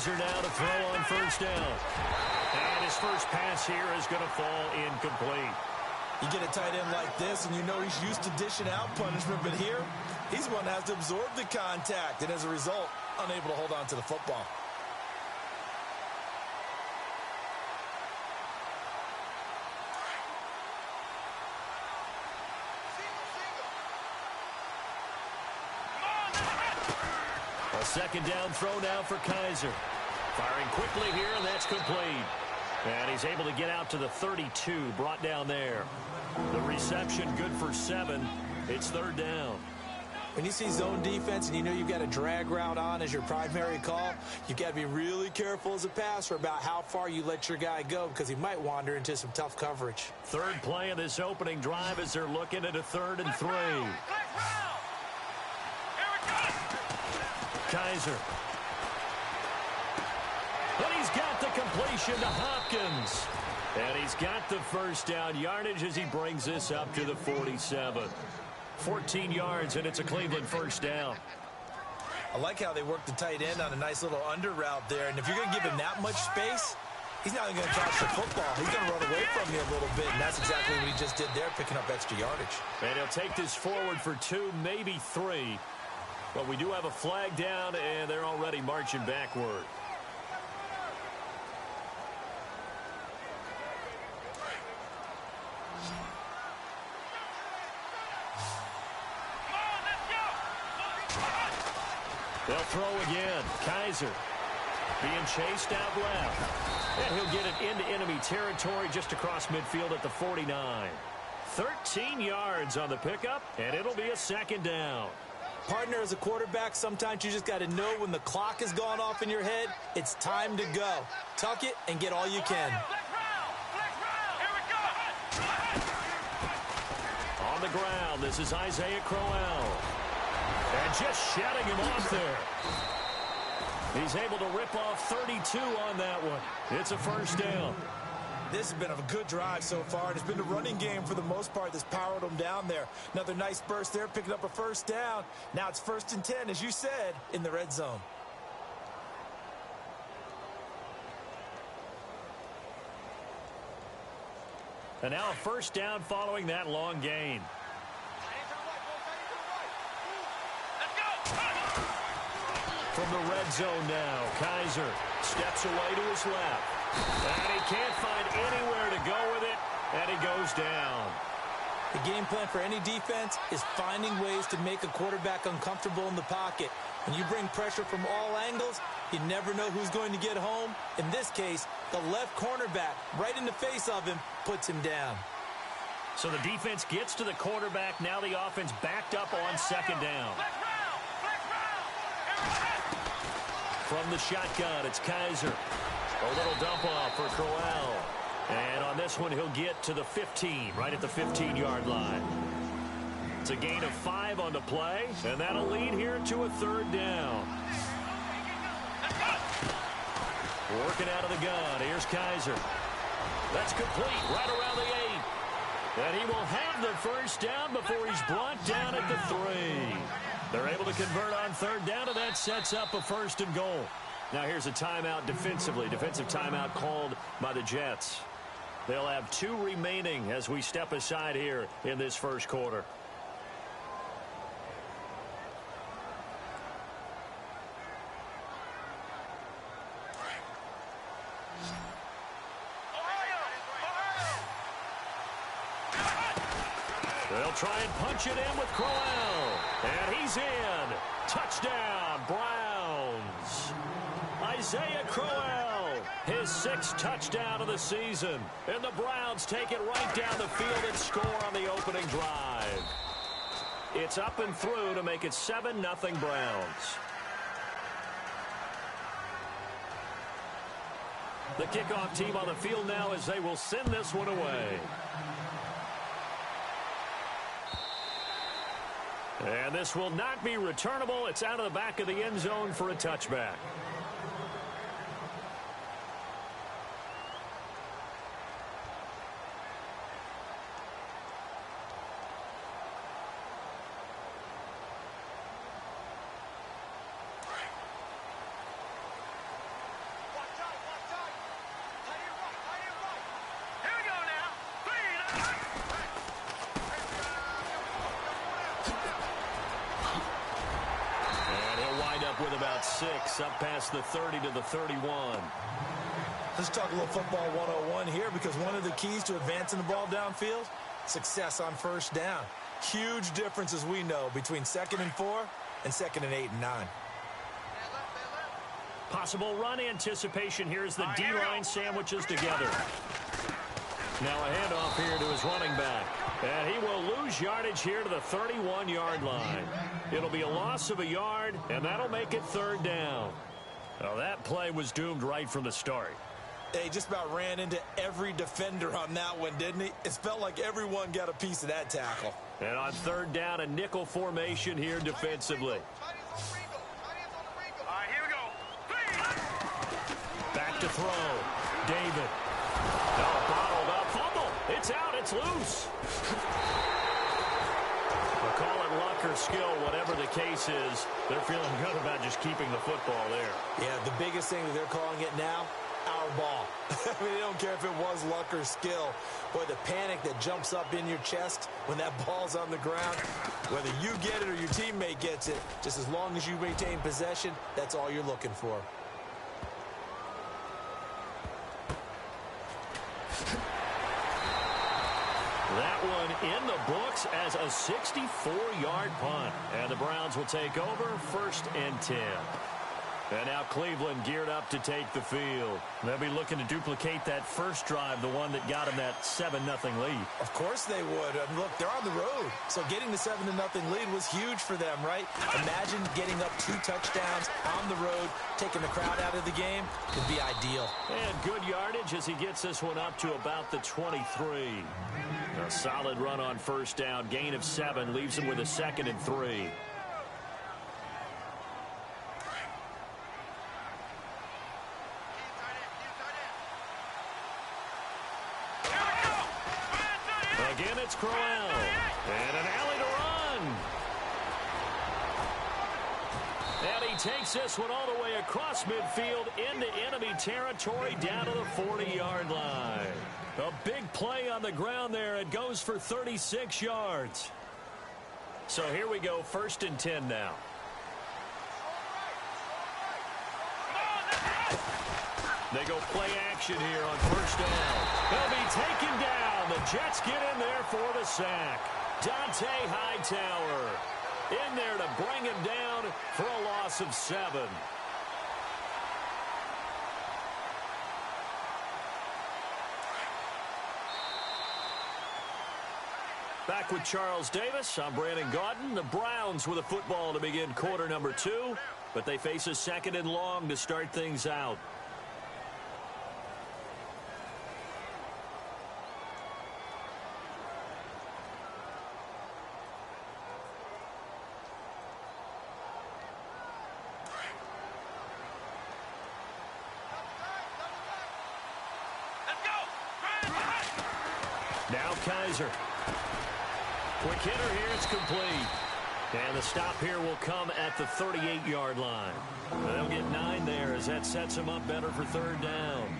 Kaiser now to throw on first down. And his first pass here is going to fall incomplete. You get a tight end like this, and you know he's used to dishing out punishment, but here, he's the one that has to absorb the contact, and as a result, unable to hold on to the football. A second down throw now for Kaiser. Firing quickly here, and that's complete. And he's able to get out to the 32, brought down there. The reception good for 7. It's third down. When you see zone defense and you know you've got a drag route on as your primary call, you've got to be really careful as a passer about how far you let your guy go because he might wander into some tough coverage. Third play of this opening drive as they're looking at a 3rd and 3. Kaiser. But he's got the completion to Hopkins. And he's got the first down yardage as he brings this up to the 47. 14 yards, and it's a Cleveland first down. I like how they work the tight end on a nice little under route there. And if you're going to give him that much space, he's not going to touch the football. He's going to run away from you a little bit, and that's exactly what he just did there, picking up extra yardage. And he'll take this forward for 2, maybe 3. But we do have a flag down, and they're already marching backward. They'll throw again. Kaiser being chased out left. And he'll get it into enemy territory just across midfield at the 49. 13 yards on the pickup, and it'll be a second down. Partner, as a quarterback, sometimes you just got to know when the clock has gone off in your head, it's time to go. Tuck it and get all you can. On the ground, this is Isaiah Crowell. And just shutting him off there. He's able to rip off 32 on that one. It's a first down. This has been a good drive so far. It's been the running game for the most part that's powered them down there. Another nice burst there, picking up a first down. Now it's 1st and 10, as you said, in the red zone. And now a first down following that long gain. From the red zone now, Kaiser steps away to his left. And he can't find anywhere to go with it, and he goes down. The game plan for any defense is finding ways to make a quarterback uncomfortable in the pocket. When you bring pressure from all angles, you never know who's going to get home. In this case, the left cornerback, right in the face of him, puts him down. So the defense gets to the quarterback. Now the offense backed up on second down. From the shotgun, it's Kaiser. A little dump off for Crowell. And on this one, he'll get to the 15, right at the 15-yard line. It's a gain of 5 on the play, and that'll lead here to a third down. Working out of the gun. Here's Kaiser. That's complete right around the 8. And he will have the first down before he's brought down at the 3. They're able to convert on third down, and that sets up a 1st and goal. Now here's a timeout defensively. Defensive timeout called by the Jets. They'll have 2 remaining as we step aside here in this first quarter. They'll try and punch it in with Crowell. And he's in. Touchdown, Browns. Isaiah Crowell, his 6th touchdown of the season. And the Browns take it right down the field and score on the opening drive. It's up and through to make it 7-0 Browns. The kickoff team on the field now as they will send this one away. And this will not be returnable. It's out of the back of the end zone for a touchback. with about 6 up past the 30 to the 31. Let's talk a little football 101 here, because one of the keys to advancing the ball downfield, success on first down. Huge difference, as we know, between 2nd and 4 and 2nd and 8 and 9. Possible run anticipation here as the D-line sandwiches together. Now a handoff here to his running back. And he will lose yardage here to the 31-yard line. It'll be a loss of a yard, and that'll make it 3rd down. Well, that play was doomed right from the start. He just about ran into every defender on that one, didn't he? It felt like everyone got a piece of that tackle. And on 3rd down, a nickel formation here defensively. Back to throw. David. Oh, bottled up. Fumble. It's out. It's loose. We'll call it luck or skill, whatever the case is. They're feeling good about just keeping the football there. Yeah, the biggest thing that they're calling it now, our ball. I mean, they don't care if it was luck or skill. Boy, the panic that jumps up in your chest when that ball's on the ground, whether you get it or your teammate gets it, just as long as you maintain possession, that's all you're looking for. That one in the books as a 64-yard punt. And the Browns will take over 1st and 10. And now Cleveland geared up to take the field. They'll be looking to duplicate that first drive, the one that got them that 7-0 lead. Of course they would. And look, they're on the road. So getting the 7-0 lead was huge for them, right? Imagine getting up 2 touchdowns on the road, taking the crowd out of the game. It'd be ideal. And good yardage as he gets this one up to about the 23. A solid run on first down. Gain of 7 leaves him with a 2nd and 3. Again, it's Crowell. And an alley to run. And he takes this one all the way across midfield into enemy territory down to the 40-yard line. A big play on the ground there. It goes for 36 yards. So here we go, 1st and 10 now. They go play action here on first down. They'll be taken down. The Jets get in there for the sack. Dante Hightower in there to bring him down for a loss of 7. Back with Charles Davis. I'm Brandon Gaudin. The Browns with a football to begin quarter number 2, but they face a 2nd and long to start things out. Now Kaiser. Quick hitter here, it's complete. And the stop here will come at the 38-yard line. They'll get 9 there as that sets them up better for 3rd down.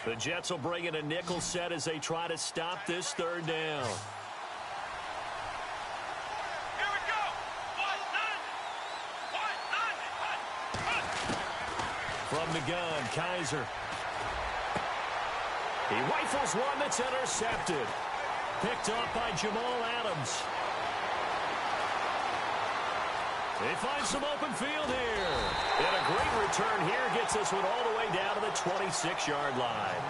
The Jets will bring in a nickel set as they try to stop this 3rd down. From the gun, Kaiser. He rifles one that's intercepted. Picked off by Jamal Adams. They find some open field here. And a great return here gets this one all the way down to the 26-yard line.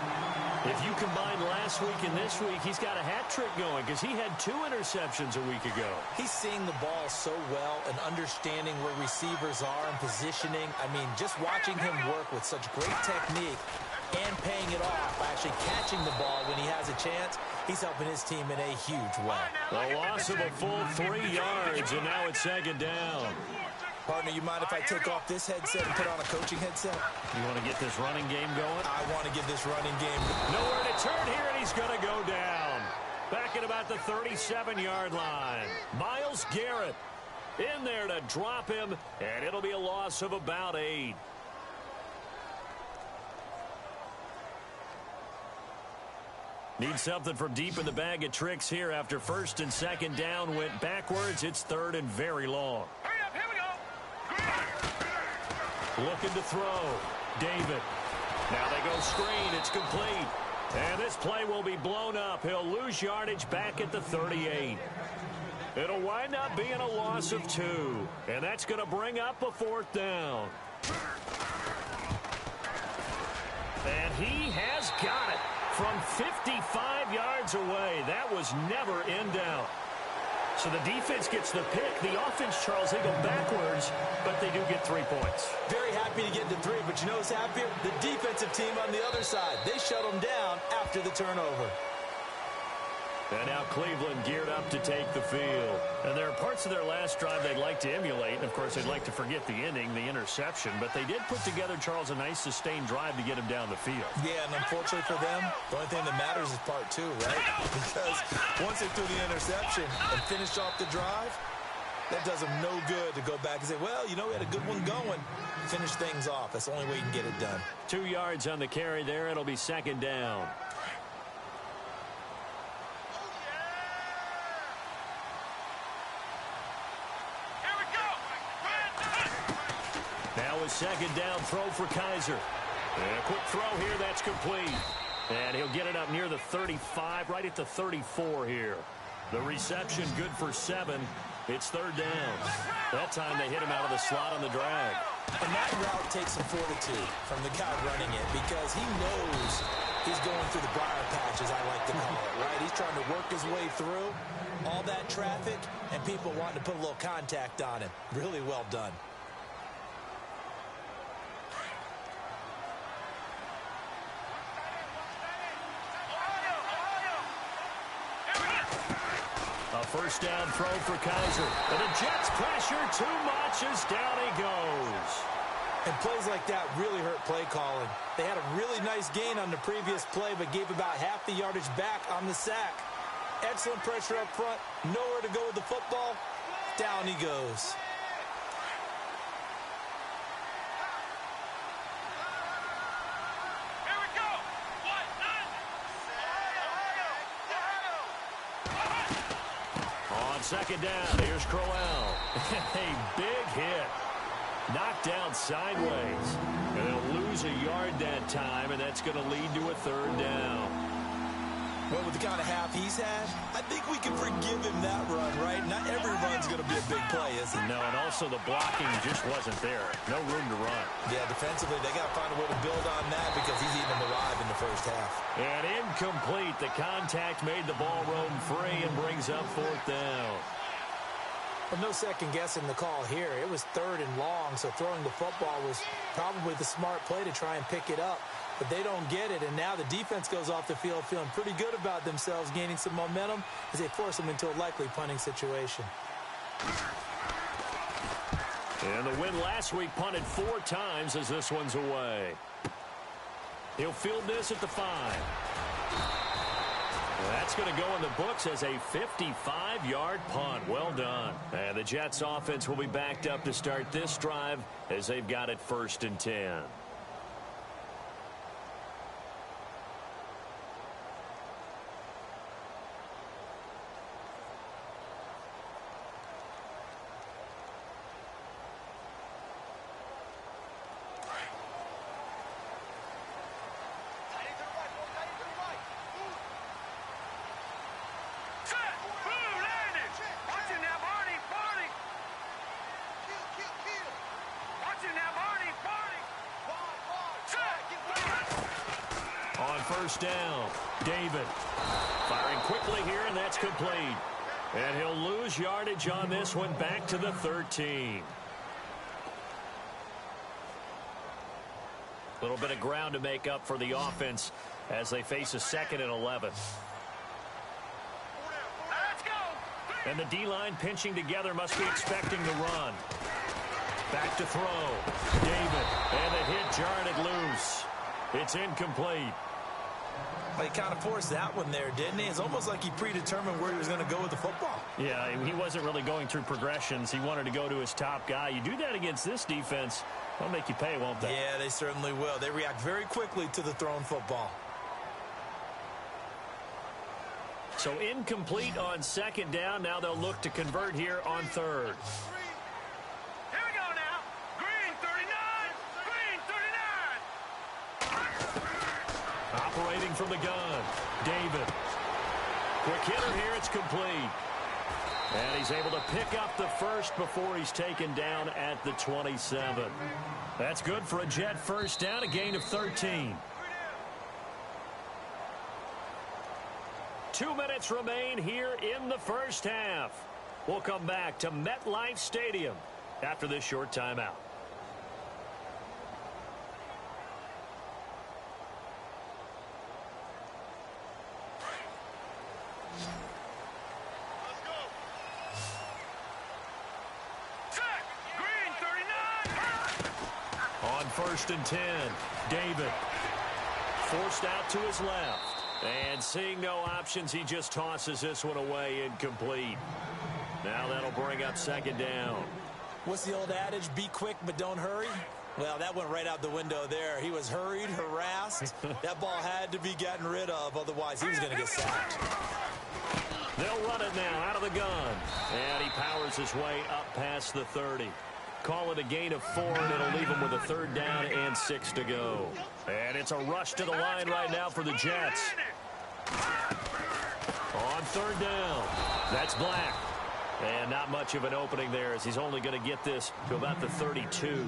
If you combine last week and this week, he's got a hat trick going because he had 2 interceptions a week ago. He's seeing the ball so well and understanding where receivers are and positioning. I mean, just watching him work with such great technique and paying it off by actually catching the ball when he has a chance, he's helping his team in a huge way. A loss of a full 3 yards, and now it's 2nd down. Partner, you mind if I take off this headset and put on a coaching headset? You want to get this running game going? I want to get this running game. Nowhere to turn here, and he's going to go down. Back at about the 37-yard line. Myles Garrett in there to drop him, and it'll be a loss of about 8. Need something from deep in the bag of tricks here after first and second down went backwards. It's third and very long. Hurry up, here we go. Looking to throw. David. Now they go screen. It's complete. And this play will be blown up. He'll lose yardage back at the 38. It'll wind up being a loss of 2. And that's going to bring up a fourth down. And he has got it from 55 yards away. That was never in doubt. So the defense gets the pick. The offense, Charles, they go backwards, but they do get 3 points. Very happy to get to 3, but you know what's happier? The defensive team on the other side. They shut them down after the turnover. And now Cleveland geared up to take the field. And there are parts of their last drive they'd like to emulate. And, of course, they'd like to forget the ending, the interception. But they did put together, Charles, a nice sustained drive to get him down the field. Yeah, and unfortunately for them, the only thing that matters is part 2, right? Because once they threw the interception and finished off the drive, that does them no good to go back and say, well, you know, we had a good one going. Finish things off. That's the only way you can get it done. 2 yards on the carry there. It'll be second down. Now a second down throw for Kaiser. And a quick throw here, that's complete. And he'll get it up near the 35, right at the 34 here. The reception good for 7. It's third down. That time they hit him out of the slot on the drag. And that route takes some fortitude from the guy running it because he knows he's going through the briar patch, as I like to call it, right? He's trying to work his way through all that traffic and people wanting to put a little contact on him. Really well done. A first down throw for Kaiser. And the Jets pressure too much as down he goes. And plays like that really hurt play calling. They had a really nice gain on the previous play, but gave about half the yardage back on the sack. Excellent pressure up front. Nowhere to go with the football. Down he goes. Second down, here's Crowell. A big hit. Knocked down sideways. And they'll lose a yard that time, and that's going to lead to a third down. Well, with the kind of half he's had, I think we can forgive him that run, right? Not every run's going to be a big play, is it? No, and also the blocking just wasn't there. No room to run. Yeah, defensively, they got to find a way to build on that because he's eating them alive in the first half. And incomplete. The contact made the ball roam free and brings up fourth down. Well, no second guessing the call here. It was third and long, so throwing the football was probably the smart play to try and pick it up. But they don't get it, and now the defense goes off the field feeling pretty good about themselves, gaining some momentum as they force them into a likely punting situation. And the win last week punted 4 times as this one's away. He'll field this at the 5. That's going to go in the books as a 55-yard punt. Well done. And the Jets offense will be backed up to start this drive as they've got it first and 10. First down, David firing quickly here, and that's complete. And he'll lose yardage on this one back to the 13. A little bit of ground to make up for the offense as they face a 2nd and 11. And the D-line pinching together, must be expecting the run. Back to throw. David, and the hit jarred it loose. It's incomplete. Well, he kind of forced that one there, didn't he? It's almost like he predetermined where he was going to go with the football. Yeah, he wasn't really going through progressions. He wanted to go to his top guy. You do that against this defense, they'll make you pay, won't they? Yeah, they certainly will. They react very quickly to the thrown football. So incomplete on second down. Now they'll look to convert here on third. Here we go now. Green 39. Green 39. Operating from the gun. David. Quick hitter here. It's complete. And he's able to pick up the first before he's taken down at the 27. That's good for a Jet first down, a gain of 13. 2 minutes remain here in the first half. We'll come back to MetLife Stadium after this short timeout. On 1st and 10, David forced out to his left. And seeing no options, he just tosses this one away incomplete. Now that'll bring up second down. What's the old adage? Be quick, but don't hurry. Well, that went right out the window there. He was hurried, harassed. That ball had to be gotten rid of, otherwise he was going to get sacked. They'll run it now out of the gun. And he powers his way up past the 30. Call it a gain of 4, and it'll leave him with a 3rd down and 6 to go. And it's a rush to the line right now for the Jets. On 3rd down, that's Black. And not much of an opening there as he's only going to get this to about the 32.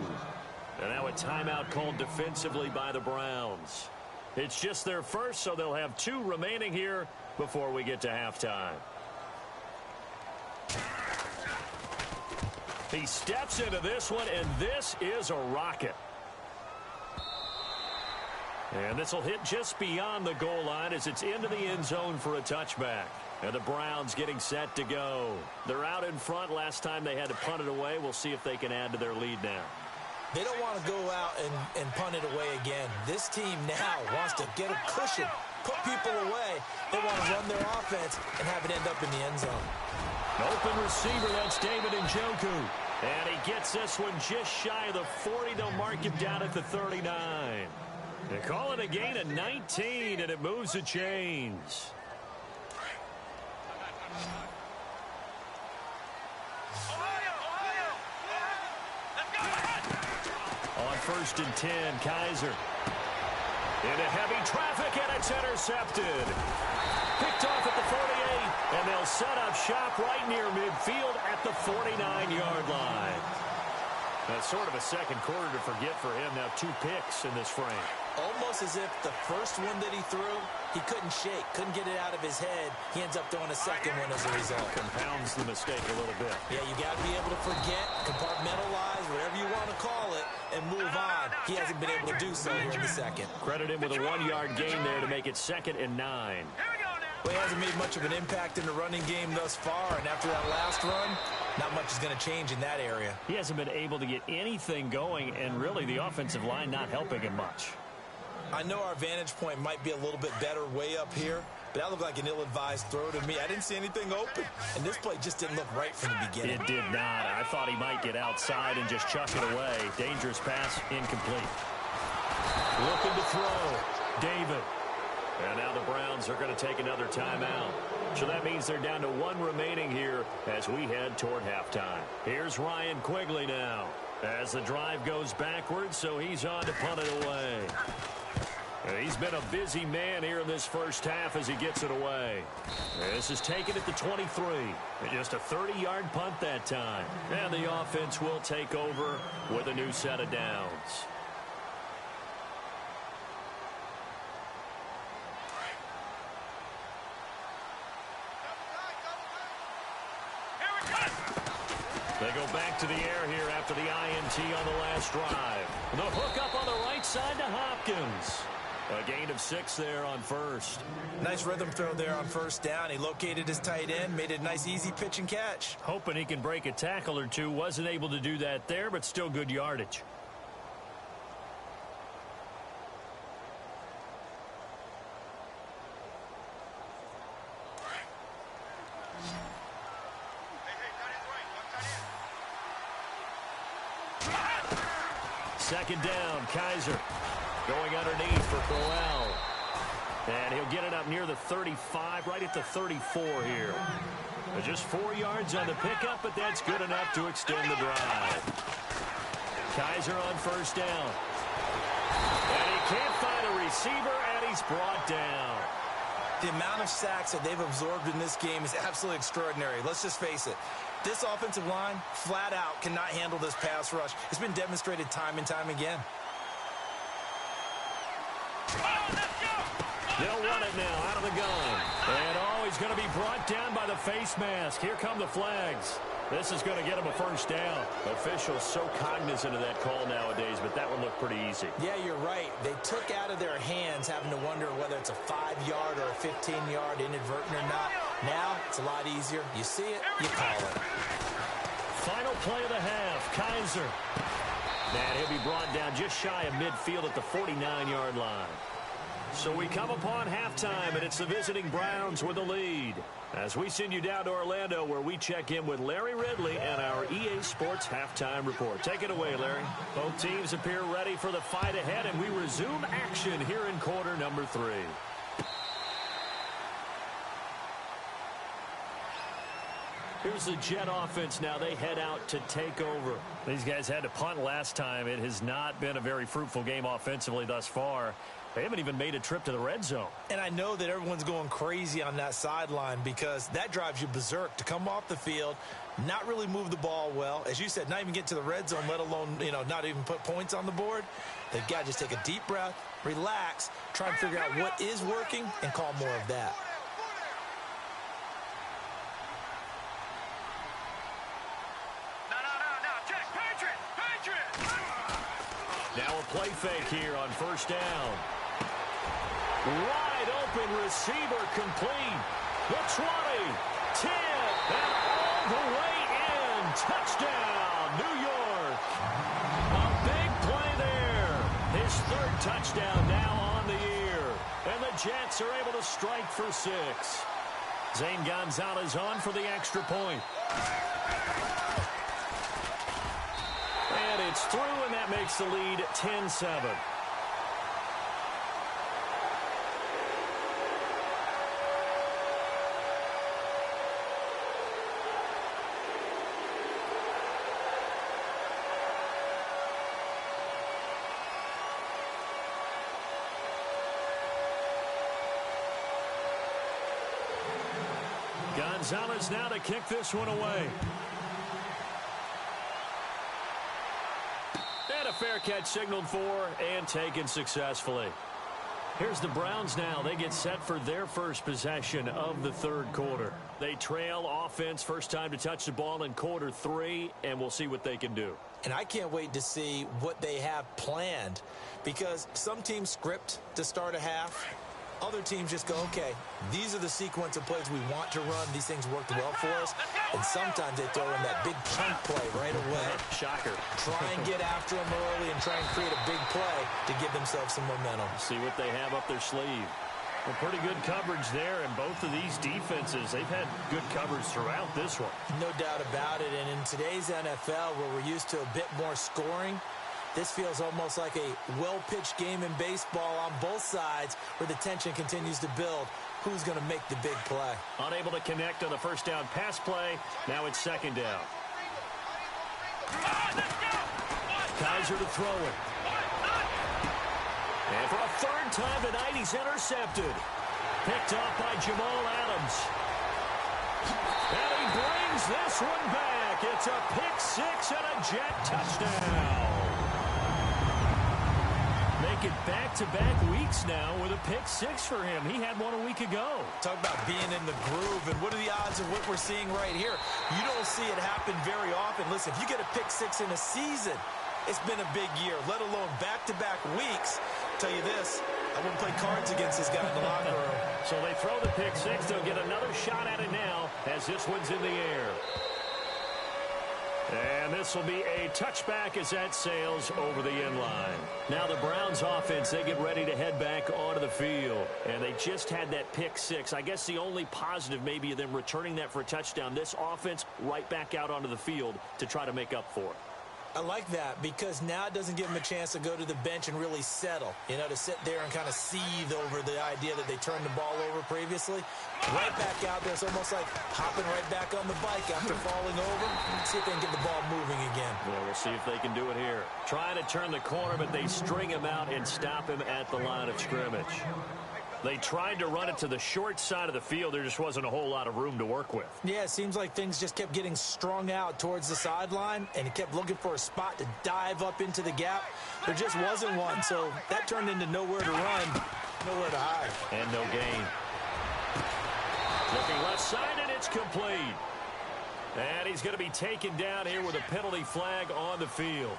And now a timeout called defensively by the Browns. It's just their first, so they'll have 2 remaining here before we get to halftime. He steps into this one, and this is a rocket. And this will hit just beyond the goal line as it's into the end zone for a touchback. And the Browns getting set to go. They're out in front. Last time they had to punt it away. We'll see if they can add to their lead now. They don't want to go out and punt it away again. This team now wants to get a cushion, put people away. They want to run their offense and have it end up in the end zone. Open receiver, that's David Njoku. And he gets this one just shy of the 40. They'll mark him down at the 39. They call it a gain of 19, and it moves the chains. On 1st and 10, Kaiser. Into heavy traffic, and it's intercepted. Picked off at the 48, and they'll set up shop right near midfield at the 49-yard line. That's sort of a second quarter to forget for him. Now 2 picks in this frame. Almost as if the first one that he threw, he couldn't shake, couldn't get it out of his head. He ends up throwing a second one as a result. Compounds the mistake a little bit. Yeah, you got to be able to forget, compartmentalize, whatever you want to call it, and move on. He hasn't been able to do so here in the second. Credit him with a 1-yard gain there to make it 2nd and 9. Well, he hasn't made much of an impact in the running game thus far, and after that last run, not much is going to change in that area. He hasn't been able to get anything going, and really the offensive line not helping him much. I know our vantage point might be a little bit better way up here, but that looked like an ill-advised throw to me. I didn't see anything open, and this play just didn't look right from the beginning. It did not. I thought he might get outside and just chuck it away. Dangerous pass, incomplete. Looking to throw, David. And now the Browns are going to take another timeout. So that means they're down to 1 remaining here as we head toward halftime. Here's Ryan Quigley now as the drive goes backwards, so he's on to punt it away. And he's been a busy man here in this first half as he gets it away. This is taken at the 23. Just a 30-yard punt that time. And the offense will take over with a new set of downs. They go back to the air here after the INT on the last drive. The hook up on the right side to Hopkins. A gain of 6 there on first. Nice rhythm throw there on first down. He located his tight end, made it a nice easy pitch and catch. Hoping he can break a tackle or two. Wasn't able to do that there, but still good yardage. Second down, Kaiser going underneath for Crowell. And he'll get it up near the 35, right at the 34 here. Just 4 yards on the pickup, but that's good enough to extend the drive. Kaiser on first down. And he can't find a receiver, and he's brought down. The amount of sacks that they've absorbed in this game is absolutely extraordinary. Let's just face it. This offensive line, flat out, cannot handle this pass rush. It's been demonstrated time and time again. They'll run it now out of the gun. And he's going to be brought down by the face mask. Here come the flags. This is going to get him a first down. Officials so cognizant of that call nowadays, but that one looked pretty easy. Yeah, you're right. They took out of their hands having to wonder whether it's a 5-yard or a 15-yard inadvertent or not. Now, it's a lot easier. You see it, you call it. Final play of the half, Kaiser. And he'll be brought down just shy of midfield at the 49-yard line. So we come upon halftime, and it's the visiting Browns with the lead. As we send you down to Orlando, where we check in with Larry Ridley and our EA Sports Halftime Report. Take it away, Larry. Both teams appear ready for the fight ahead, and we resume action here in quarter number 3. Here's the Jet offense now. They head out to take over. These guys had to punt last time. It has not been a very fruitful game offensively thus far. They haven't even made a trip to the red zone. And I know that everyone's going crazy on that sideline because that drives you berserk to come off the field, not really move the ball well. As you said, not even get to the red zone, let alone, not even put points on the board. They've got to just take a deep breath, relax, try and figure out what is working and call more of that. Now a play fake here on first down. Wide open receiver complete. The 20, 10, and all the way in. Touchdown, New York. A big play there. His 3rd touchdown now on the year. And the Jets are able to strike for 6. Zane Gonzalez on for the extra point. And it's through, and that makes the lead 10-7. Gonzalez now to kick this one away. And a fair catch signaled for and taken successfully. Here's the Browns now. They get set for their first possession of the 3rd quarter. They trail offense, first time to touch the ball in quarter 3, and we'll see what they can do. And I can't wait to see what they have planned because some teams script to start a half. Other teams just go, okay, these are the sequence of plays we want to run. These things worked well for us. And sometimes they throw in that big chunk play right away. Shocker. Try and get after them early and try and create a big play to give themselves some momentum. See what they have up their sleeve. Well, pretty good coverage there, and both of these defenses, they've had good coverage throughout this one. No doubt about it. And in today's NFL, where we're used to a bit more scoring, this feels almost like a well-pitched game in baseball on both sides where the tension continues to build. Who's going to make the big play? Unable to connect on the first down pass play. Now it's 2nd down. Kaiser to throw it. And for a 3rd time tonight, he's intercepted. Picked off by Jamal Adams. And he brings this one back. It's a pick-6 and a Jet touchdown. Make it back-to-back weeks now with a pick-6 for him. He had one a week ago. Talk about being in the groove, and what are the odds of what we're seeing right here? You don't see it happen very often. Listen, if you get a pick-6 in a season, it's been a big year, let alone back-to-back weeks. I'll tell you this, I wouldn't play cards against this guy in the locker room. So they throw the pick-6. They'll get another shot at it now as this one's in the air. And this will be a touchback as that sails over the end line. Now the Browns offense, they get ready to head back onto the field. And they just had that pick-6. I guess the only positive maybe of them returning that for a touchdown. This offense right back out onto the field to try to make up for it. I like that because now it doesn't give him a chance to go to the bench and really settle, to sit there and kind of seethe over the idea that they turned the ball over previously. Right back out there. It's almost like hopping right back on the bike after falling over. See if they can get the ball moving again. Yeah, we'll see if they can do it here. Trying to turn the corner, but they string him out and stop him at the line of scrimmage. They tried to run it to the short side of the field. There just wasn't a whole lot of room to work with. Yeah, it seems like things just kept getting strung out towards the sideline, and he kept looking for a spot to dive up into the gap. There just wasn't one, so that turned into nowhere to run, nowhere to hide. And no gain. Looking left side, and it's complete. And he's going to be taken down here with a penalty flag on the field.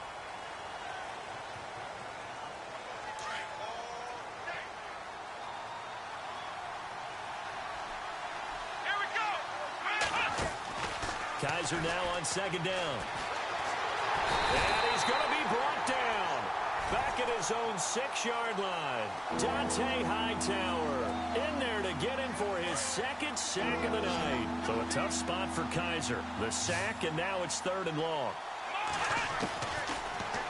Kaiser now on second down. And he's going to be brought down. Back at his own 6-yard line. Dante Hightower in there to get him for his second sack of the night. So a tough spot for Kaiser. The sack, and now it's 3rd and long.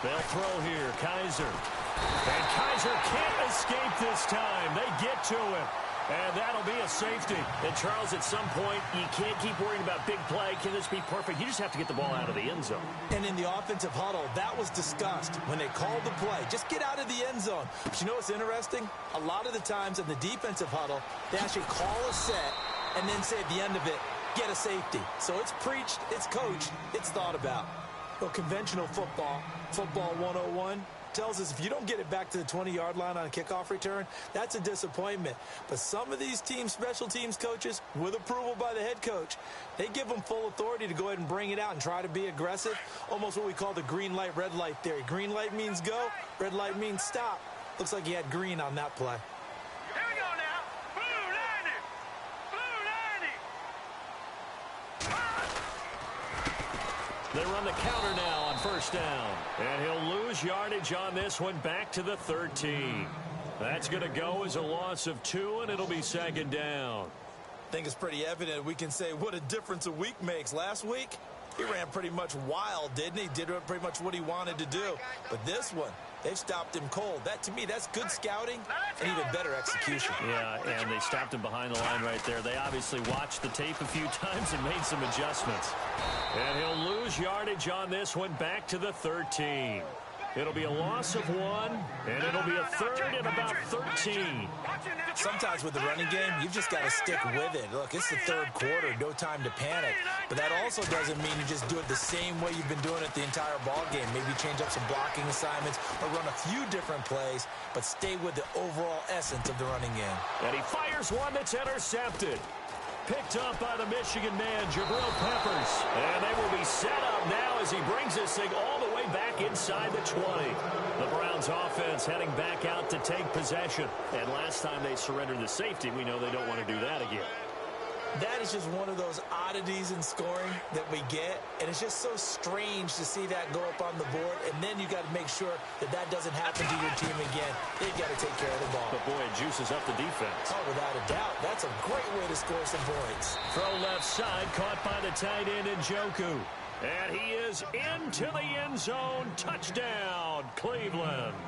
They'll throw here. Kaiser. And Kaiser can't escape this time. They get to him. And that'll be a safety. And, Charles, at some point, you can't keep worrying about big play. Can this be perfect? You just have to get the ball out of the end zone. And in the offensive huddle, that was discussed when they called the play. Just get out of the end zone. But you know what's interesting? A lot of the times in the defensive huddle, they actually call a set and then say at the end of it, get a safety. So it's preached, it's coached, it's thought about. Well, conventional football 101, tells us if you don't get it back to the 20-yard line on a kickoff return, that's a disappointment. But some of these team special teams coaches, with approval by the head coach, they give them full authority to go ahead and bring it out and try to be aggressive, almost what we call the green light, red light theory. Green light means go, red light means stop. Looks like he had green on that play. Here we go now. Blue 90. They run the counter now on 1st down. And he'll lose yardage on this one back to the 13. That's going to go as a loss of 2, and it'll be 2nd down. I think it's pretty evident we can say what a difference a week makes. Last week, he ran pretty much wild, didn't he? Did pretty much what he wanted to do. But this one, they've stopped him cold. That, to me, that's good scouting and even better execution. Yeah, and they stopped him behind the line right there. They obviously watched the tape a few times and made some adjustments. And he'll lose yardage on this one back to the 13. It'll be a loss of 1, and it'll be a 3rd and about 13. Sometimes with the running game, you've just got to stick with it. Look, it's the 3rd quarter, no time to panic. But that also doesn't mean you just do it the same way you've been doing it the entire ball game. Maybe change up some blocking assignments or run a few different plays, but stay with the overall essence of the running game. And he fires one that's intercepted. Picked up by the Michigan man, Jabril Peppers. And they will be set up now as he brings this thing all the way back inside the 20. The Browns offense heading back out to take possession. And last time they surrendered the safety, we know they don't want to do that again. That is just one of those oddities in scoring that we get, and it's just so strange to see that go up on the board, and then you got to make sure that that doesn't happen to your team again. They've got to take care of the ball. But, boy, it juices up the defense. Oh, without a doubt. That's a great way to score some points. Throw left side, caught by the tight end, Njoku. And he is into the end zone. Touchdown, Cleveland.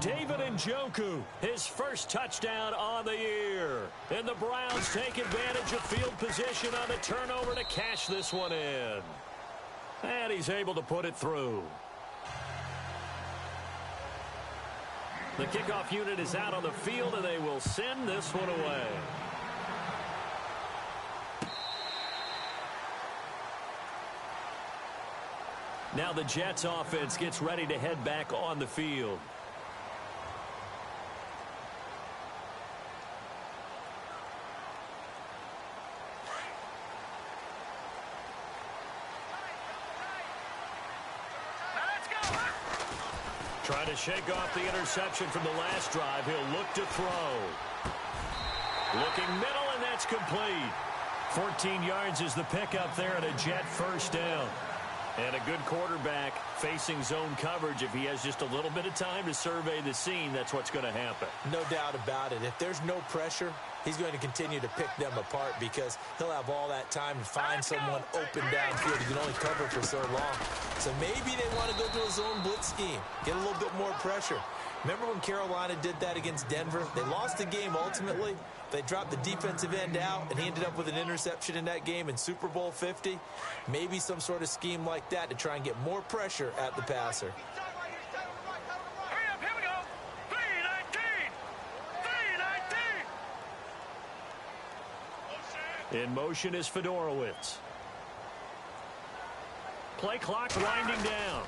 David Njoku, his first touchdown on the year. And the Browns take advantage of field position on the turnover to cash this one in. And he's able to put it through. The kickoff unit is out on the field, and they will send this one away. Now the Jets offense gets ready to head back on the field. Trying to shake off the interception from the last drive. He'll look to throw. Looking middle, and that's complete. 14 yards is the pickup there at a Jet 1st down. And a good quarterback facing zone coverage, if he has just a little bit of time to survey the scene, that's what's going to happen. No doubt about it. If there's no pressure, he's going to continue to pick them apart because he'll have all that time to find someone open downfield. He can only cover for so long. So maybe they want to go to a zone blitz scheme, get a little bit more pressure. Remember when Carolina did that against Denver? They lost the game ultimately. They dropped the defensive end out, and he ended up with an interception in that game in Super Bowl 50. Maybe some sort of scheme like that to try and get more pressure at the passer. Hurry up, here we go. 3:19. In motion is Fedorowicz. Play clock winding down.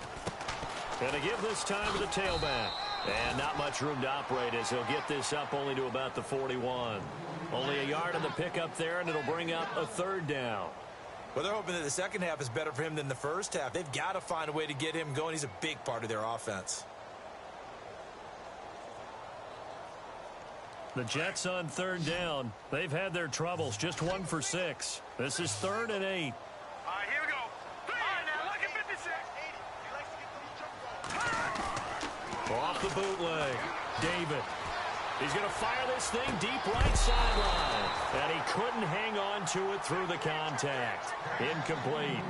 And a give this time to the tailback. And not much room to operate as he'll get this up only to about the 41. Only a yard on the pickup there, and it'll bring up a third down. Well, they're hoping that the second half is better for him than the first half. They've got to find a way to get him going. He's a big part of their offense. The Jets on third down. They've had their troubles. Just 1 for 6. This is 3rd and 8. All right, here we go. All right, now look at 56. Off the bootleg. David. He's going to fire this thing deep right sideline. And he couldn't hang on to it through the contact. Incomplete.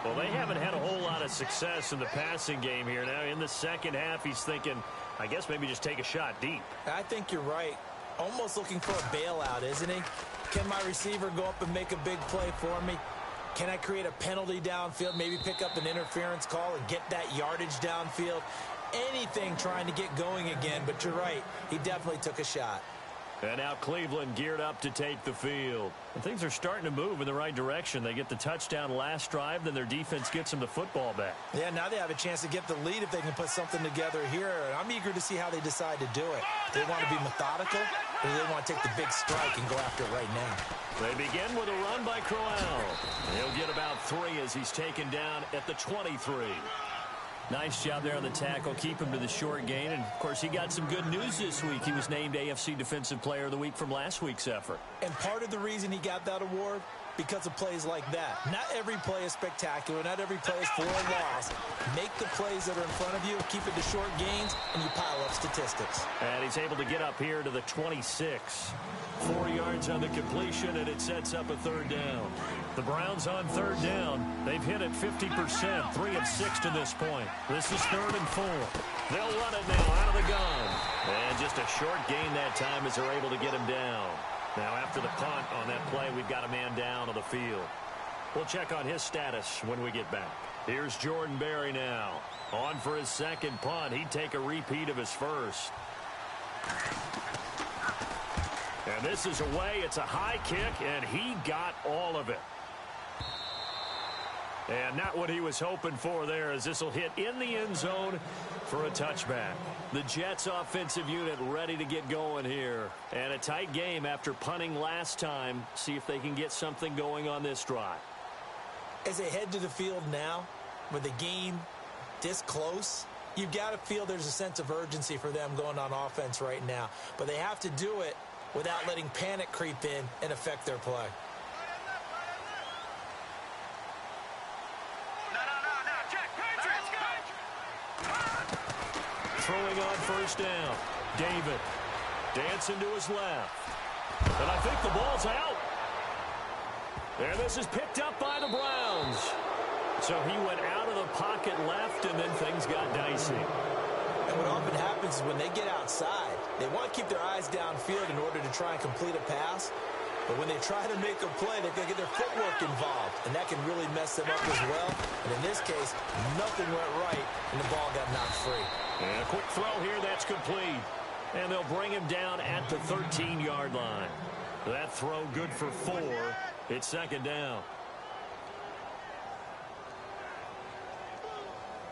Well, they haven't had a whole lot of success in the passing game here. Now, in the second half, he's thinking, I guess maybe just take a shot deep. I think you're right. Almost looking for a bailout, isn't he? Can my receiver go up and make a big play for me? Can I create a penalty downfield, maybe pick up an interference call and get that yardage downfield? Anything trying to get going again, but you're right. He definitely took a shot. And now Cleveland geared up to take the field. And things are starting to move in the right direction. They get the touchdown last drive, then their defense gets them the football back. Yeah, now they have a chance to get the lead if they can put something together here. And I'm eager to see how they decide to do it. Do they want to be methodical, or do they want to take the big strike and go after it right now? They begin with a run by Crowell. He'll get about 3 as he's taken down at the 23. Nice job there on the tackle. Keep him to the short gain. And, of course, he got some good news this week. He was named AFC Defensive Player of the Week from last week's effort. And part of the reason he got that award, because of plays like that. Not every play is spectacular. Not every play is for a loss. Make the plays that are in front of you, keep it to short gains, and you pile up statistics. And he's able to get up here to the 26. 4 yards on the completion, and it sets up a third down. The Browns on third down. They've hit it 50%, 3 of 6 to this point. This is 3rd and 4. They'll run it now out of the gun. And just a short gain that time as they're able to get him down. Now after the punt on that play, we've got a man down on the field. We'll check on his status when we get back. Here's Jordan Berry now. On for his second punt. He'd take a repeat of his first. And this is away. It's a high kick, and he got all of it. And not what he was hoping for there, as this will hit in the end zone for a touchback. The Jets offensive unit ready to get going here. And a tight game after punting last time. See if they can get something going on this drive. As they head to the field now, with the game this close, you've got to feel there's a sense of urgency for them going on offense right now. But they have to do it without letting panic creep in and affect their play. Throwing on first down. David dancing to his left. And I think the ball's out. And this is picked up by the Browns. So he went out of the pocket left, and then things got dicey. And what often happens is when they get outside, they want to keep their eyes downfield in order to try and complete a pass. But when they try to make a play, they've got to get their footwork involved, and that can really mess them up as well. And in this case, nothing went right, and the ball got knocked free. And a quick throw here, that's complete. And they'll bring him down at the 13-yard line. That throw good for 4. It's second down.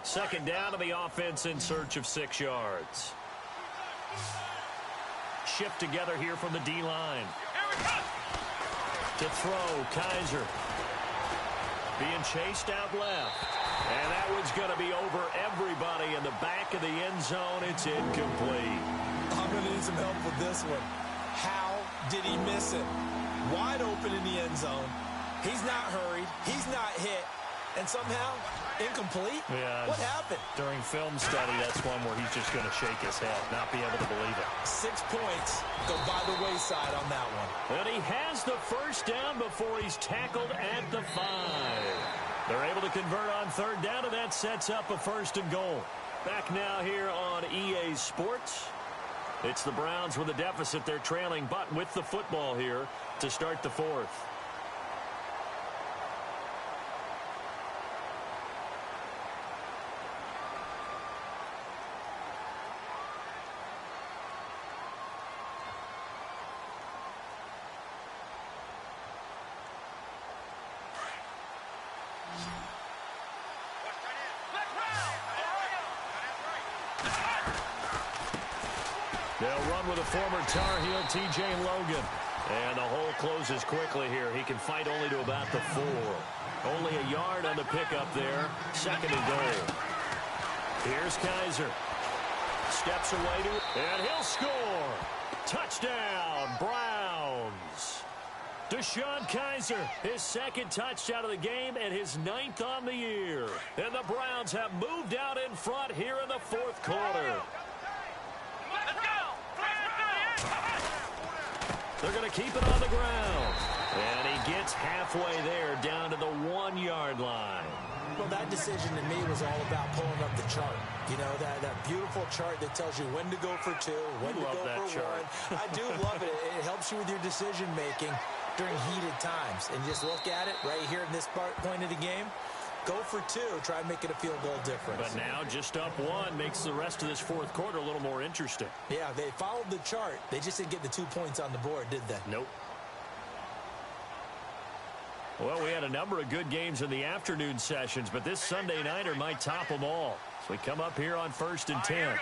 Second down to the offense in search of 6 yards. Shift together here from the D-line. To throw, Kaiser. Being chased out left. And that one's going to be over everybody in the back of the end zone. It's incomplete. I'm going to need some help with this one. How did he miss it? Wide open in the end zone. He's not hurried. He's not hit. and somehow incomplete? Yeah. What happened? During film study, that's one where he's just going to shake his head, not be able to believe it. 6 points go by the wayside on that one. And he has the first down before he's tackled at the 5. They're able to convert on third down, and that sets up a 1st and goal. Back now here on EA Sports. It's the Browns with a deficit. They're trailing, but with the football here to start the 4th. They'll run with a former Tar Heel, T.J. Logan. And the hole closes quickly here. He can fight only to about the 4. Only a yard on the pickup there. 2nd and goal. Here's Kaiser. Steps away to, and he'll score. Touchdown, Browns. DeShone Kaiser, his 2nd touchdown of the game and his 9th on the year. And the Browns have moved out in front here in the 4th quarter. They're going to keep it on the ground. And he gets halfway there down to the 1-yard line. Well, that decision to me was all about pulling up the chart. You know, that beautiful chart that tells you when to go for 2, when to go for 1. I do love it. It helps you with your decision-making during heated times. And just look at it right here in this point of the game. Go for 2. Try making a field goal difference. But now just up 1 makes the rest of this 4th quarter a little more interesting. Yeah, they followed the chart. They just didn't get the 2 points on the board, did they? Nope. Well, we had a number of good games in the afternoon sessions, but this Sunday nighter might top them all. So we come up here on 1st and 10.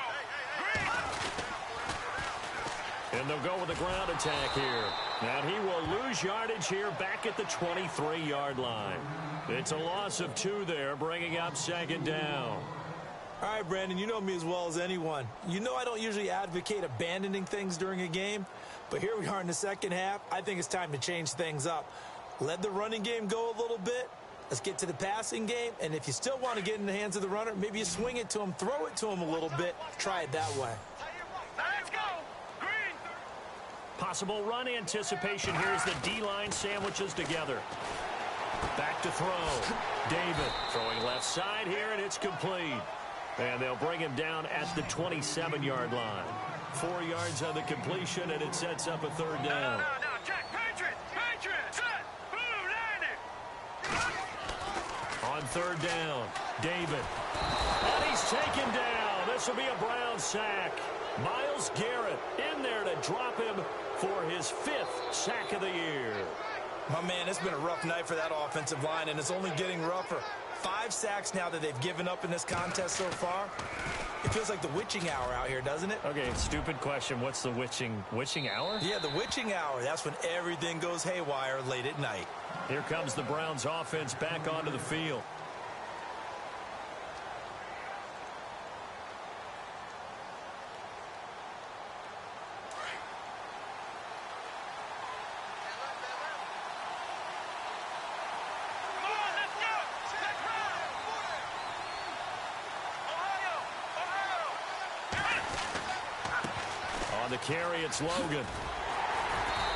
And they'll go with the ground attack here. And he will lose yardage here back at the 23-yard line. It's a loss of 2 there, bringing up 2nd down. All right, Brandon, you know me as well as anyone. You know I don't usually advocate abandoning things during a game, but here we are in the 2nd half. I think it's time to change things up. Let the running game go a little bit. Let's get to the passing game, and if you still want to get in the hands of the runner, maybe you swing it to him, throw it to him a little bit. Try it that way. Let's go. Green. Possible run anticipation here as the D-line sandwiches together. Back to throw. David throwing left side here, and it's complete. And they'll bring him down at the 27-yard line. 4 yards on the completion, and it sets up a 3rd down. No, check. Patriot. Set. Boom, landed. On 3rd down, David. And he's taken down. This will be a Brown sack. Myles Garrett in there to drop him for his 5th sack of the year. My man, it's been a rough night for that offensive line, and it's only getting rougher. 5 sacks now that they've given up in this contest so far. It feels like the witching hour out here, doesn't it? Okay, stupid question. What's the witching hour? Yeah, the witching hour. That's when everything goes haywire late at night. Here comes the Browns offense back onto the field. The carry, it's Logan.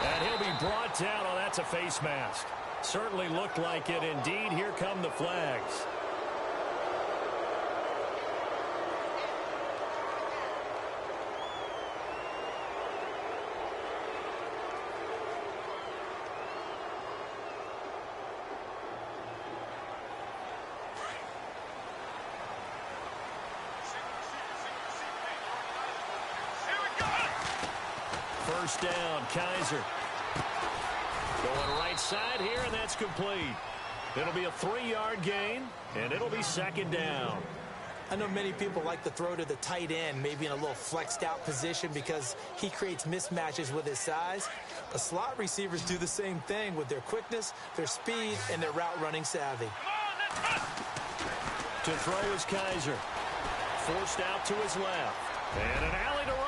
And he'll be brought down. Oh, that's a face mask. Certainly looked like it. Indeed, here come the flags. First down, Kaiser. Going right side here, and that's complete. It'll be a 3-yard gain, and it'll be 2nd down. I know many people like to throw to the tight end, maybe in a little flexed out position because he creates mismatches with his size. But slot receivers do the same thing with their quickness, their speed, and their route running savvy. To throw is Kaiser. Forced out to his left. And an alley to run.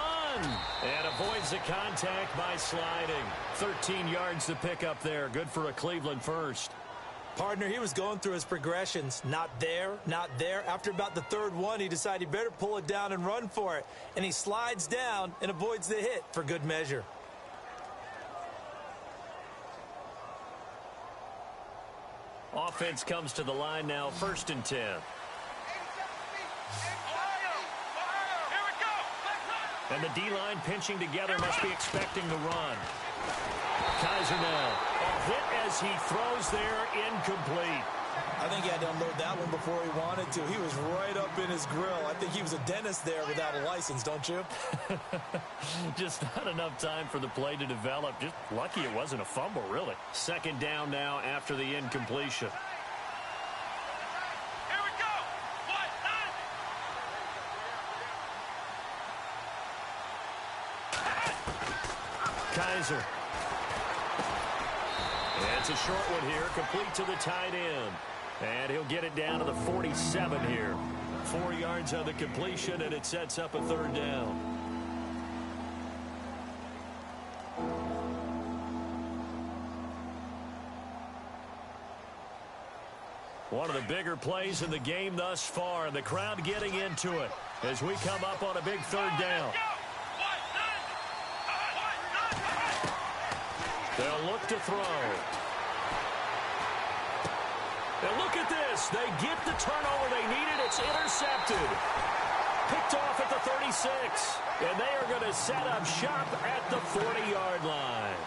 And avoids the contact by sliding. 13 yards to pick up there. Good for a Cleveland first. Partner, he was going through his progressions. Not there, not there. After about the third one, he decided he better pull it down and run for it. And he slides down and avoids the hit for good measure. Offense comes to the line now, 1st and 10. And the D-line pinching together must be expecting the run. Kaiser now. A hit as he throws there, incomplete. I think he had to unload that one before he wanted to. He was right up in his grill. I think he was a dentist there without a license, don't you? Just not enough time for the play to develop. Just lucky it wasn't a fumble, really. 2nd down now after the incompletion. Here we go. What? Kaiser. It's a short one here, complete to the tight end. And he'll get it down to the 47 here. 4 yards on the completion, and it sets up a 3rd down. One of the bigger plays in the game thus far, and the crowd getting into it as we come up on a big 3rd down. They'll look to throw. And look at this. They get the turnover they needed. It's intercepted. Picked off at the 36. And they are going to set up shop at the 40-yard line.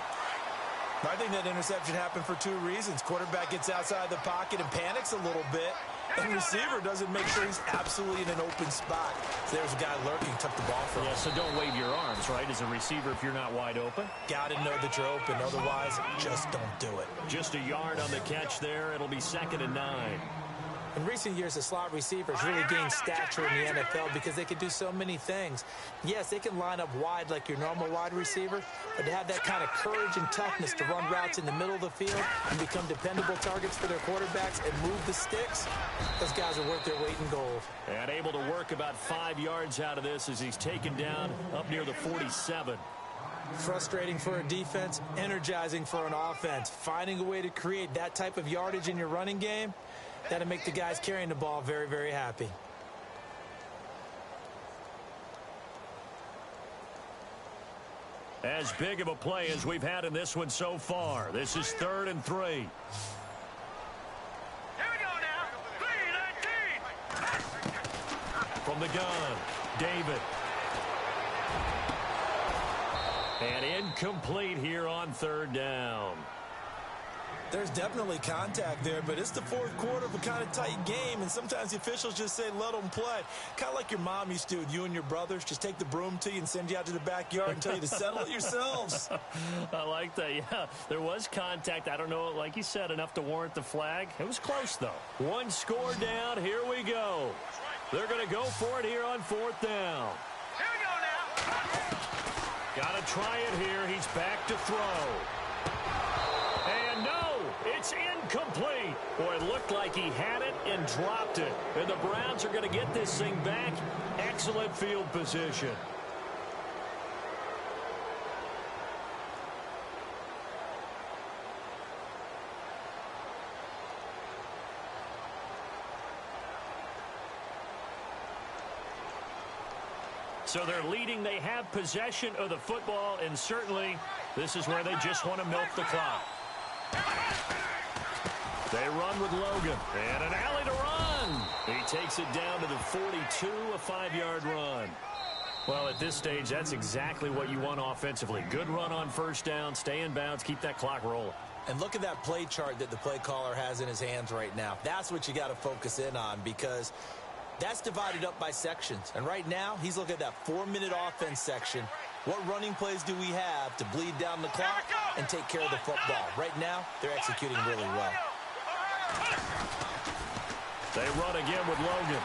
I think that interception happened for 2 reasons. Quarterback gets outside the pocket and panics a little bit. And receiver doesn't make sure he's absolutely in an open spot. So there's a guy lurking, took the ball from him. Yeah, so don't wave your arms, right, as a receiver if you're not wide open. Got to know that you're open. Otherwise, just don't do it. Just a yard on the catch there. It'll be 2nd and 9. In recent years, the slot receivers really gained stature in the NFL because they can do so many things. Yes, they can line up wide like your normal wide receiver, but to have that kind of courage and toughness to run routes in the middle of the field and become dependable targets for their quarterbacks and move the sticks, those guys are worth their weight in gold. And able to work about 5 yards out of this as he's taken down up near the 47. Frustrating for a defense, energizing for an offense. Finding a way to create that type of yardage in your running game, that'll make the guys carrying the ball very, very happy. As big of a play as we've had in this one so far. This is 3rd and 3. Here we go now. 3-19. From the gun, David. And incomplete here on 3rd down. There's definitely contact there, but it's the 4th quarter of a kind of tight game, and sometimes the officials just say, let them play. Kind of like your mom used to with you and your brothers. Just take the broom to you and send you out to the backyard and tell you to settle it yourselves. I like that, yeah. There was contact. I don't know, like you said, enough to warrant the flag. It was close, though. 1 score down. Here we go. They're going to go for it here on 4th down. Here we go now. Got to try it here. He's back to throw. And no, it's incomplete. Boy, it looked like he had it and dropped it. And the Browns are going to get this thing back. Excellent field position. So they're leading. They have possession of the football, and certainly this is where they just want to milk the clock. They run with Logan, and an alley to run. He takes it down to the 42, a 5-yard run. Well, at this stage, that's exactly what you want offensively. Good run on 1st down, stay in bounds, keep that clock rolling. And look at that play chart that the play caller has in his hands right now. That's what you got to focus in on, because that's divided up by sections. And right now, he's looking at that 4-minute offense section. What running plays do we have to bleed down the clock and take care of the football? Right now, they're executing really well. They run again with Logan.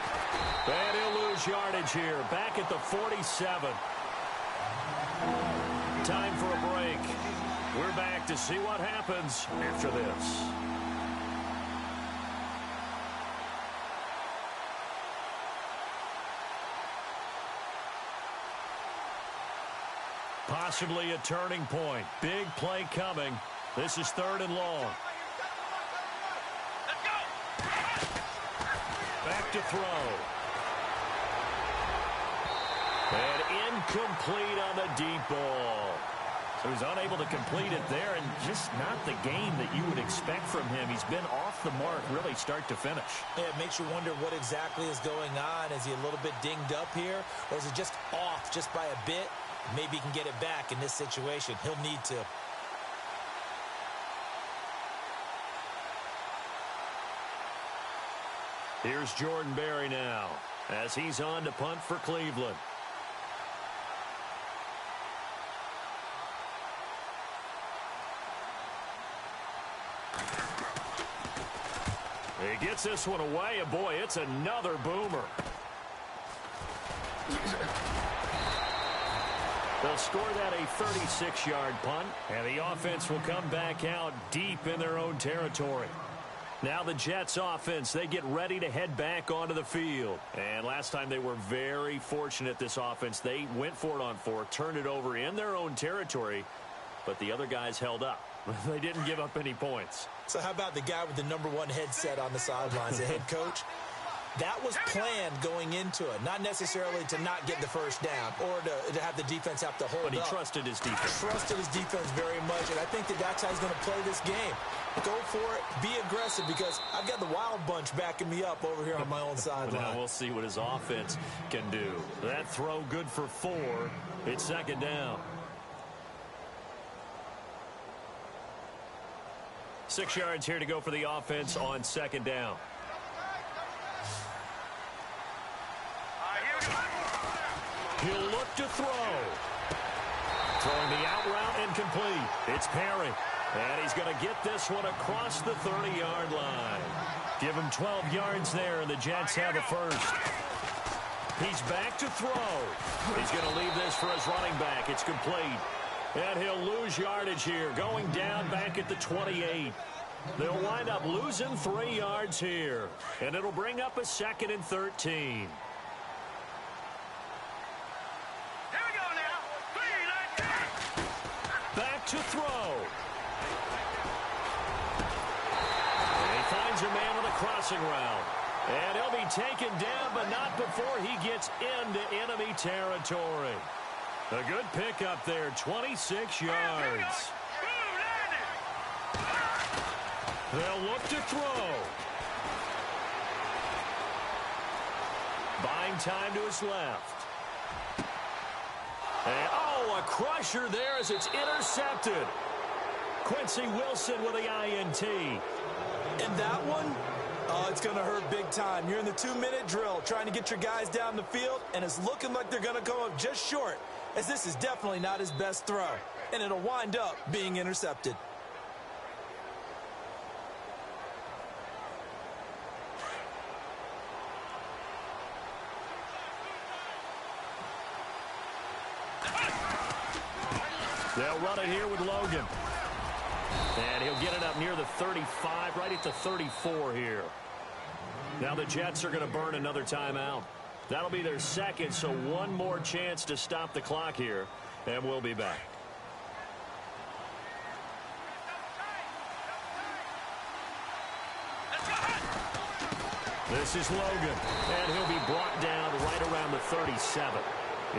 And he'll lose yardage here. Back at the 47. Time for a break. We're back to see what happens after this. Possibly a turning point. Big play coming. This is 3rd and long. to throw. And incomplete on the deep ball. So he's unable to complete it there, and just not the game that you would expect from him. He's been off the mark really start to finish. Yeah, it makes you wonder what exactly is going on. Is he a little bit dinged up here, or is it just off just by a bit? Maybe he can get it back in this situation. He'll need to. Here's Jordan Berry now as he's on to punt for Cleveland. He gets this one away, and boy, it's another boomer. They'll score that a 36-yard punt, and the offense will come back out deep in their own territory. Now the Jets offense, they get ready to head back onto the field. And last time they were very fortunate, this offense. They went for it on 4, turned it over in their own territory, but the other guys held up. They didn't give up any points. So how about the guy with the #1 headset on the sidelines, the head coach? That was planned going into it, not necessarily to not get the first down or to have the defense have to hold up. But he trusted his defense. Trusted his defense very much, and I think that's how he's going to play this game. Go for it, be aggressive, because I've got the wild bunch backing me up over here on my own sideline. Now we'll see what his offense can do. That throw good for 4. It's second down. 6 yards here to go for the offense on second down. He'll look to throw. Throwing the out route incomplete. It's Perry. And he's going to get this one across the 30-yard line. Give him 12 yards there, and the Jets have a first. He's back to throw. He's going to leave this for his running back. It's complete. And he'll lose yardage here, going down back at the 28. They'll wind up losing 3 yards here. And it'll bring up a 2nd and 13. Back to throw. And he finds a man on the crossing route. And he'll be taken down, but not before he gets into enemy territory. A good pickup there, 26 yards. They'll look to throw. Buying time to his left. And, a crusher there as it's intercepted. Quincy Wilson with the INT. And that one, it's going to hurt big time. You're in the 2-minute drill trying to get your guys down the field, and it's looking like they're going to come up just short, as this is definitely not his best throw, and it'll wind up being intercepted. They'll run it here with Logan. And he'll get it up near the 35, right at the 34 here. Now the Jets are going to burn another timeout. That'll be their second, so one more chance to stop the clock here, and we'll be back. This is Logan, and he'll be brought down right around the 37.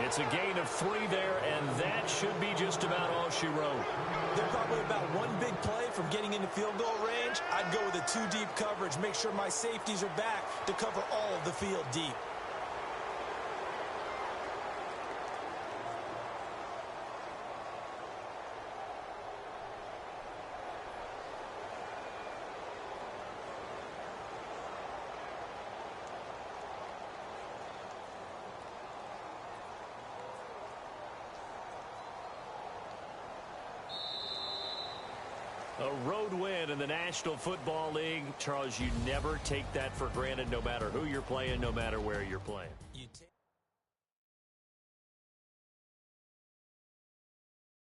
It's a gain of 3 there, and that should be just about all she wrote. They're probably about one big play from getting into field goal range. I'd go with a 2-deep coverage, make sure my safeties are back to cover all of the field deep. A road win in the National Football League. Charles, you never take that for granted, no matter who you're playing, no matter where you're playing.